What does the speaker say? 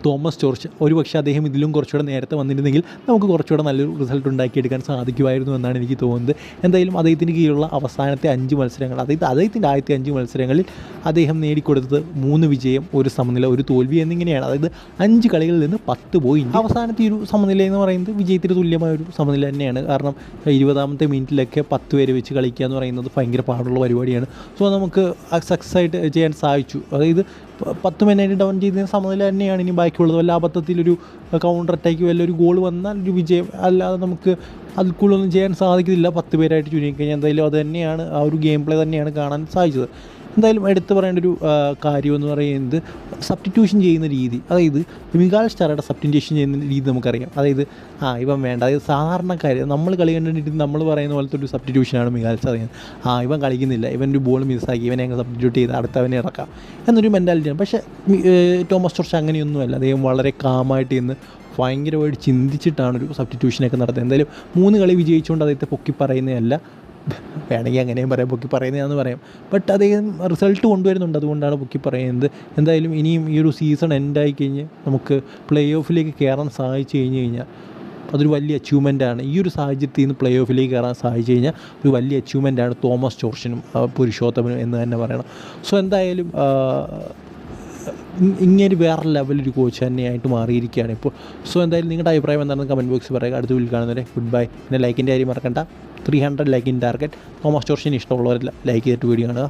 Thomas George. ഒരുപക്ഷെ അദ്ദേഹം ഇതിലും കുറച്ചുകൂടെ നേരത്തെ വന്നിരുന്നെങ്കിൽ നമുക്ക് കുറച്ചുകൂടെ നല്ലൊരു റിസൾട്ട് ഉണ്ടാക്കിയെടുക്കാൻ സാധിക്കുമായിരുന്നു എന്നാണ് എനിക്ക് തോന്നുന്നത്. എന്തായാലും അദ്ദേഹത്തിന് കീഴിലുള്ള അവസാനത്തെ 5 മത്സരങ്ങൾ, അദ്ദേഹത്തിൻ്റെ ആദ്യത്തെ 5 മത്സരങ്ങളിൽ അദ്ദേഹം നേടിക്കൊടുത്തത് 3 വിജയം, 1 സമനില, 1 തോൽവി എന്നിങ്ങനെയാണ്. അതായത് 5 കളികളിൽ നിന്ന് 10 പോയിന്റ്. അവസാനത്തെ ഒരു സമനില എന്ന് പറയുന്നത് വിജയത്തിന് തുല്യമായ ഒരു സമനില തന്നെയാണ്. കാരണം 20ാമത്തെ മിനിറ്റിലൊക്കെ 10 പേര് വെച്ച് കളിക്കുക എന്ന് പറയുന്നത് ഭയങ്കര പാടുള്ള പരിപാടിയാണ്. സോ നമുക്ക് സക്സസ് ആയിട്ട് ചെയ്യാൻ സാധിച്ചു. അതായത് 10 മിനിറ്റ് ഡൗൺ ചെയ്തതിന് സമനില തന്നെയാണ്. ഇനി ബാക്കിയുള്ളത് വല്ല അബദ്ധത്തിലൊരു കൗണ്ടർ അറ്റാക്ക് വല്ല ഒരു ഗോൾ വന്നാൽ ഒരു വിജയം, അല്ലാതെ നമുക്ക് അതിൽ കൂടുതലൊന്നും ചെയ്യാൻ സാധിക്കുന്നില്ല. 10 പേരായിട്ട് ചുരുങ്ങിക്കഴിഞ്ഞാൽ എന്തായാലും അത് തന്നെയാണ്, ആ ഒരു ഗെയിം പ്ലേ തന്നെയാണ് കാണാൻ സാധിച്ചത്. എന്തായാലും എടുത്തു പറയേണ്ട ഒരു കാര്യമെന്ന് പറയുന്നത് സബ്സ്റ്റിറ്റ്യൂഷൻ ചെയ്യുന്ന രീതി. അതായത് മിഗാൽ സ്റ്റാറയുടെ സബ്സ്റ്റിറ്റ്യൂഷൻ ചെയ്യുന്ന രീതി നമുക്കറിയാം. അതായത് ഇവൻ വേണ്ട, അതായത് സാധാരണക്കാർ നമ്മൾ കളി കണ്ടിട്ട് നമ്മൾ പറയുന്ന പോലത്തെ ഒരു സബ്സ്റ്റിറ്റ്യൂഷനാണ് മിഗാൽ സ്റ്റാർ ചെയ്യുന്നത്. ഇവൻ കളിക്കുന്നില്ല, ഇവൻ്റെ ഒരു ബോൾ മിസ്സാക്കി, ഇവനെ അങ്ങ് സബ്സ്റ്റിറ്റ്യൂട്ട് ചെയ്ത് അടുത്തവനെ ഇറക്കാം എന്നൊരു മെൻറ്റാലിറ്റിയാണ്. പക്ഷേ തോമസ് ജോർജ് അങ്ങനെയൊന്നുമല്ല. അദ്ദേഹം വളരെ കാമായിട്ട് ഇന്ന് ഭയങ്കരമായിട്ട് ചിന്തിച്ചിട്ടാണ് ഒരു സബ്സ്റ്റിറ്റ്യൂഷനൊക്കെ നടത്തുന്നത്. എന്തായാലും 3 കളി വിജയിച്ചുകൊണ്ട് അദ്ദേഹത്തെ പൊക്കി പറയുന്നതല്ല, വേണമെങ്കിൽ അങ്ങനെയും പറയാം, പൊക്കി പറയുന്നതാണെന്ന് പറയാം. ബട്ട് അദ്ദേഹം റിസൾട്ട് കൊണ്ടുവരുന്നുണ്ട്, അതുകൊണ്ടാണ് പൊക്കി പറയുന്നത്. എന്തായാലും ഇനിയും ഈ ഒരു സീസൺ എൻഡായി കഴിഞ്ഞ് നമുക്ക് പ്ലേ ഓഫിലേക്ക് കയറാൻ സാധിച്ചു കഴിഞ്ഞാൽ അതൊരു വലിയ അച്ചീവ്മെൻറ്റാണ്. ഈ ഒരു സാഹചര്യത്തിൽ നിന്ന് പ്ലേ ഓഫിലേക്ക് കയറാൻ സാധിച്ചു കഴിഞ്ഞാൽ ഒരു വലിയ അച്ചീവ്മെൻറ്റാണ് തോമസ് ജോർജിനും പുരുഷോത്തമനും എന്ന് തന്നെ പറയണം. സോ എന്തായാലും ഇങ്ങനെ വേറെ ലെവലൊരു കോച്ച് തന്നെയായിട്ട് മാറിയിരിക്കുകയാണ് ഇപ്പോൾ. സോ എന്തായാലും നിങ്ങളുടെ അഭിപ്രായം എന്താണെന്ന് കമൻറ്റ് ബോക്സിൽ പറയുക. അടുത്ത വീട്ടിൽ കാണുന്നവരെ ഗുഡ് ബൈ. പിന്നെ ലൈക്കിൻ്റെ കാര്യം മറക്കണ്ട, 300 ലൈക്കിൻ ടാർഗറ്റ്. തോമസ് ജോർജിന് ഇഷ്ടമുള്ളവരെല്ലാം ലൈക്ക് ചെയ്തിട്ട് വീഡിയോ കാണുക.